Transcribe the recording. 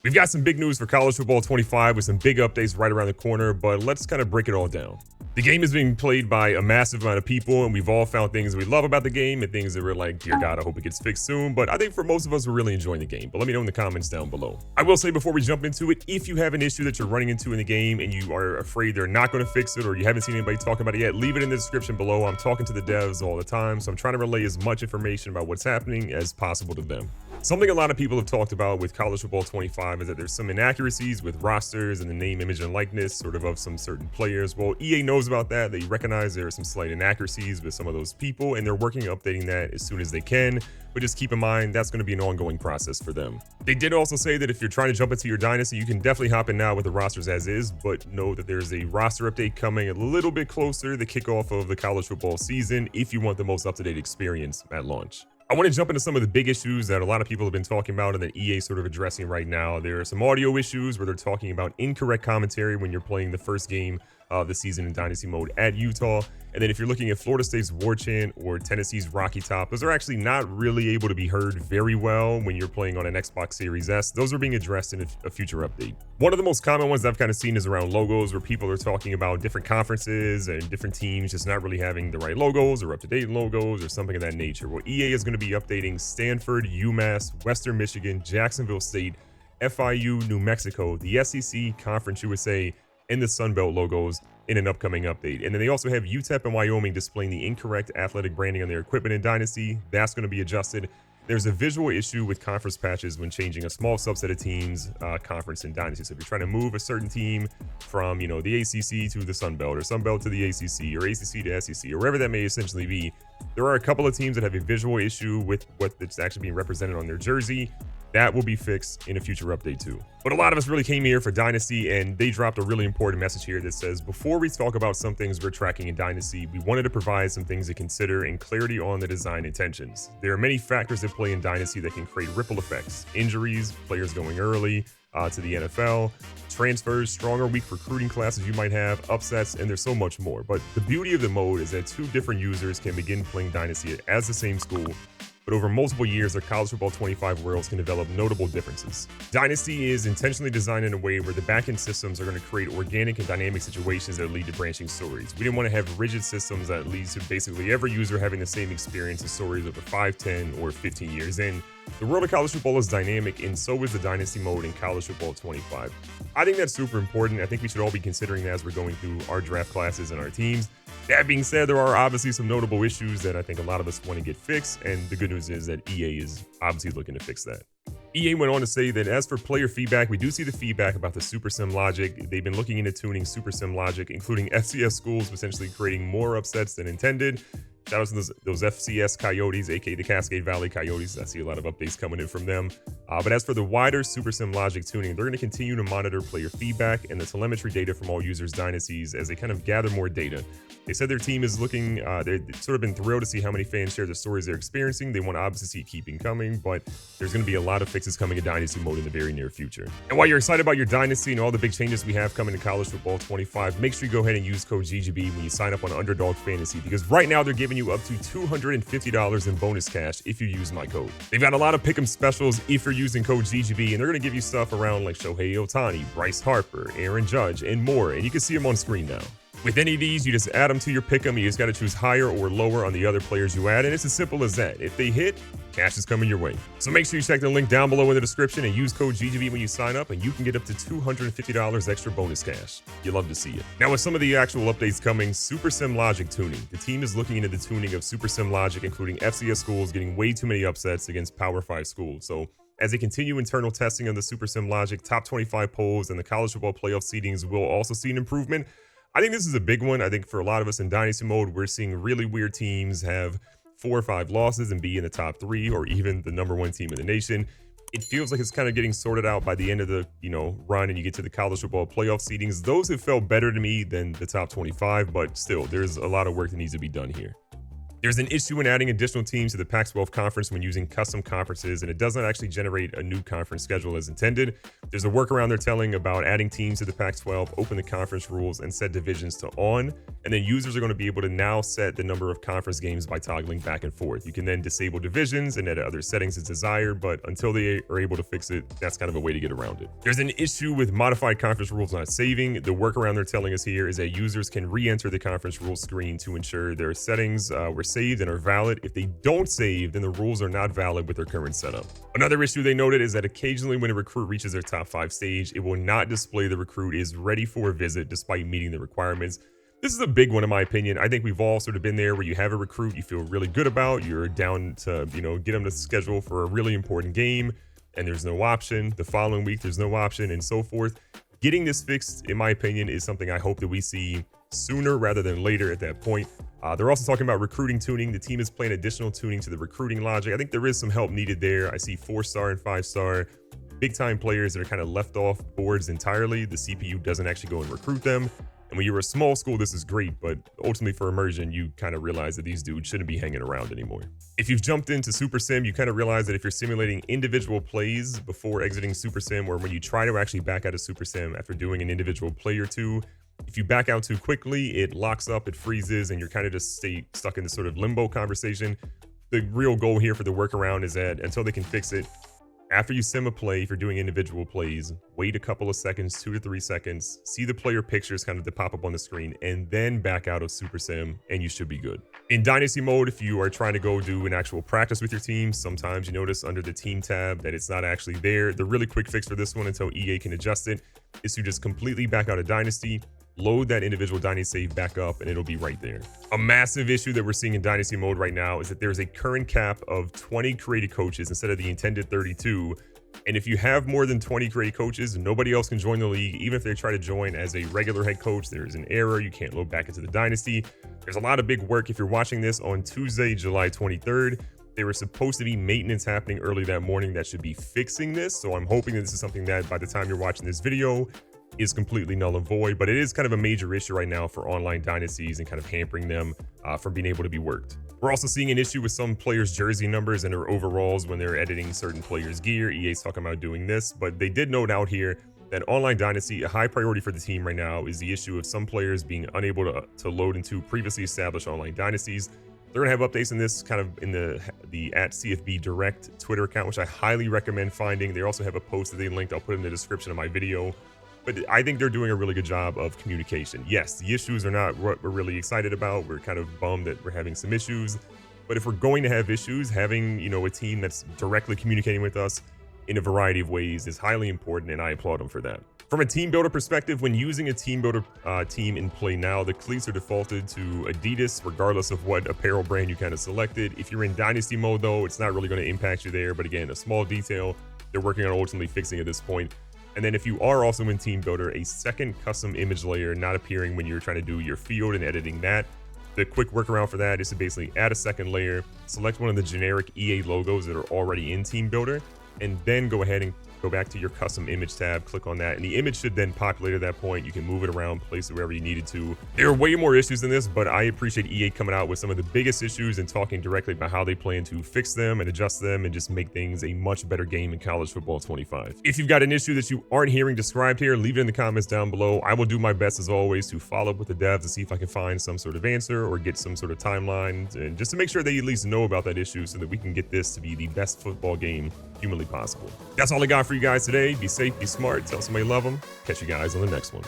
We've got some big news for College Football 25 with some big updates right around the corner, but let's kind of break it all down. The game is being played by a massive amount of people, and we've all found things we love about the game and things that we're like, dear God, I hope it gets fixed soon. But I think for most of us, we're really enjoying the game. But let me know in the comments down below. I will say before we jump into it, if you have an issue that you're running into in the game and you are afraid they're not going to fix it, or you haven't seen anybody talking about it yet, leave it in the description below. I'm talking to the devs all the time, so I'm trying to relay as much information about what's happening as possible to them. Something a lot of people have talked about with College Football 25 is that there's some inaccuracies with rosters and the name, image, and likeness sort of some certain players. Well, EA knows about that. They recognize there are some slight inaccuracies with some of those people, and they're working on updating that as soon as they can. But just keep in mind, that's going to be an ongoing process for them. They did also say that if you're trying to jump into your Dynasty, you can definitely hop in now with the rosters as is, but know that there's a roster update coming a little bit closer to the kickoff of the college football season if you want the most up-to-date experience at launch. I want to jump into some of the big issues that a lot of people have been talking about and that EA is sort of addressing right now. There are some audio issues where they're talking about incorrect commentary when you're playing the first game of the season in Dynasty mode at Utah. And then if you're looking at Florida State's War Chant or Tennessee's Rocky Top, those are actually not really able to be heard very well when you're playing on an Xbox Series S. Those are being addressed in a future update. One of the most common ones I've kind of seen is around logos, where people are talking about different conferences and different teams just not really having the right logos or up-to-date logos or something of that nature. Well, EA is going to be updating Stanford, UMass, Western Michigan, Jacksonville State, FIU, New Mexico, the SEC, Conference USA, and the Sun Belt logos in an upcoming update. And then they also have UTEP and Wyoming displaying the incorrect athletic branding on their equipment in Dynasty. That's going to be adjusted. There's a visual issue with conference patches when changing a small subset of teams conference in Dynasty. So if you're trying to move a certain team from, the ACC to the Sun Belt, or Sun Belt to the ACC, or ACC to SEC, or wherever that may essentially be, there are a couple of teams that have a visual issue with what's actually being represented on their jersey. That will be fixed in a future update too. But a lot of us really came here for Dynasty, and they dropped a really important message here that says, before we talk about some things we're tracking in Dynasty, we wanted to provide some things to consider and clarity on the design intentions. There are many factors at play in Dynasty that can create ripple effects: injuries, players going early to the NFL, transfers, strong or weak recruiting classes you might have, upsets, and there's so much more. But the beauty of the mode is that two different users can begin playing Dynasty as the same school, but over multiple years, their College Football 25 worlds can develop notable differences. Dynasty is intentionally designed in a way where the backend systems are going to create organic and dynamic situations that lead to branching stories. We didn't want to have rigid systems that leads to basically every user having the same experience as stories over 5, 10, or 15 years in. The world of college football is dynamic, and so is the Dynasty mode in College Football 25. I think that's super important. I think we should all be considering that as we're going through our draft classes and our teams. That being said, there are obviously some notable issues that I think a lot of us want to get fixed, and the good news is that EA is obviously looking to fix that. EA went on to say that as for player feedback, we do see the feedback about the Super Sim logic. They've been looking into tuning Super Sim logic, including FCS schools potentially creating more upsets than intended. Shout out to those FCS Coyotes, aka the Cascade Valley Coyotes. I see a lot of updates coming in from them. But as for the wider Super Sim logic tuning, they're going to continue to monitor player feedback and the telemetry data from all users' dynasties as they kind of gather more data. They said their team is looking, they've sort of been thrilled to see how many fans share the stories they're experiencing. They want to obviously see it keeping coming, but there's going to be a lot of fixes coming in Dynasty mode in the very near future. And while you're excited about your Dynasty and all the big changes we have coming to College Football 25, make sure you go ahead and use code GGB when you sign up on Underdog Fantasy, because right now they're giving you up to $250 in bonus cash if you use my code. They've got a lot of pick'em specials if you're using code GGB, and they're going to give you stuff around like Shohei Ohtani, Bryce Harper, Aaron Judge, and more, and you can see them on screen now. With any of these, you just add them to your pick'em. You just got to choose higher or lower on the other players you add, and it's as simple as that. If they hit, cash is coming your way. So make sure you check the link down below in the description and use code GGB when you sign up, and you can get up to $250 extra bonus cash. You'll love to see it. Now, with some of the actual updates coming, Super Sim logic tuning. The team is looking into the tuning of Super Sim logic, including FCS schools getting way too many upsets against Power 5 schools. So as they continue internal testing of the Super Sim logic, top 25 polls and the college football playoff seedings will also see an improvement. I think this is a big one. I think for a lot of us in Dynasty mode, we're seeing really weird teams have 4 or 5 losses and be in the top 3 or even the #1 team in the nation. It feels like it's kind of getting sorted out by the end of the run, and you get to the college football playoff seedings. Those have felt better to me than the top 25, but still, there's a lot of work that needs to be done here. There's an issue in adding additional teams to the Pac-12 conference when using custom conferences, and it does not actually generate a new conference schedule as intended. There's a workaround they're telling about adding teams to the Pac-12, open the conference rules, and set divisions to on, and then users are going to be able to now set the number of conference games by toggling back and forth. You can then disable divisions and edit other settings as desired, but until they are able to fix it, that's kind of a way to get around it. There's an issue with modified conference rules not saving. The workaround they're telling us here is that users can re-enter the conference rules screen to ensure their settings were saved and are valid. If they don't save, then the rules are not valid with their current setup. Another issue they noted is that occasionally when a recruit reaches their top 5 stage, it will not display the recruit is ready for a visit despite meeting the requirements. This is a big one in my opinion. I think we've all sort of been there where you have a recruit you feel really good about, you're down to, get them to schedule for a really important game, and there's no option. The following week, there's no option, and so forth. Getting this fixed, in my opinion, is something I hope that we see sooner rather than later at that point. They're also talking about recruiting tuning. The team is playing additional tuning to the recruiting logic. I think there is some help needed there. I see 4-star and 5-star big time players that are kind of left off boards entirely. The CPU doesn't actually go and recruit them. And when you're a small school, this is great, but ultimately for immersion, you kind of realize that these dudes shouldn't be hanging around anymore. If you've jumped into Super Sim, you kind of realize that if you're simulating individual plays before exiting Super Sim, or when you try to actually back out of Super Sim after doing an individual play or two, if you back out too quickly, it locks up, it freezes, and you're kind of just stuck in this sort of limbo conversation. The real goal here for the workaround is that until they can fix it, after you sim a play, if you're doing individual plays, wait a couple of seconds, 2 to 3 seconds, see the player pictures kind of to pop up on the screen, and then back out of Super Sim, and you should be good. In Dynasty mode, if you are trying to go do an actual practice with your team, sometimes you notice under the team tab that it's not actually there. The really quick fix for this one until EA can adjust it is to just completely back out of Dynasty, load that individual Dynasty save back up, and it'll be right there. A massive issue that we're seeing in Dynasty mode right now is that there's a current cap of 20 created coaches instead of the intended 32. And if you have more than 20 created coaches, nobody else can join the league. Even if they try to join as a regular head coach, there's an error. You can't load back into the Dynasty. There's a lot of big work. If you're watching this on Tuesday, July 23rd, there was supposed to be maintenance happening early that morning that should be fixing this. So I'm hoping that this is something that by the time you're watching this video, is completely null and void, but it is kind of a major issue right now for online dynasties and kind of hampering them from being able to be worked. We're also seeing an issue with some players' jersey numbers and their overalls when they're editing certain players' gear. EA's talking about doing this, but they did note out here that online dynasty, a high priority for the team right now, is the issue of some players being unable to load into previously established online dynasties. They're gonna have updates in this kind of in the @CFB Direct Twitter account, which I highly recommend finding. They also have a post that they linked. I'll put it in the description of my video. But I think they're doing a really good job of communication. Yes, the issues are not what we're really excited about. We're kind of bummed that we're having some issues. But if we're going to have issues, having a team that's directly communicating with us in a variety of ways is highly important, and I applaud them for that. From a team builder perspective, when using a team builder team in play now, the cleats are defaulted to Adidas, regardless of what apparel brand you kind of selected. If you're in Dynasty mode, though, it's not really going to impact you there. But again, a small detail they're working on ultimately fixing at this point. And then if you are also in Team Builder, a second custom image layer not appearing when you're trying to do your field and editing that. The quick workaround for that is to basically add a second layer, select one of the generic EA logos that are already in Team Builder, and then go ahead and go back to your custom image tab, click on that, and the image should then populate at that point. You can move it around, place it wherever you needed to. There are way more issues than this, but I appreciate EA coming out with some of the biggest issues and talking directly about how they plan to fix them and adjust them and just make things a much better game in college football 25. If you've got an issue that you aren't hearing described here, leave it in the comments down below. I will do my best as always to follow up with the devs to see if I can find some sort of answer or get some sort of timeline, and just to make sure they at least know about that issue so that we can get this to be the best football game humanly possible. That's all I got for you guys today. Be safe, be smart, tell somebody you love them. Catch you guys on the next one.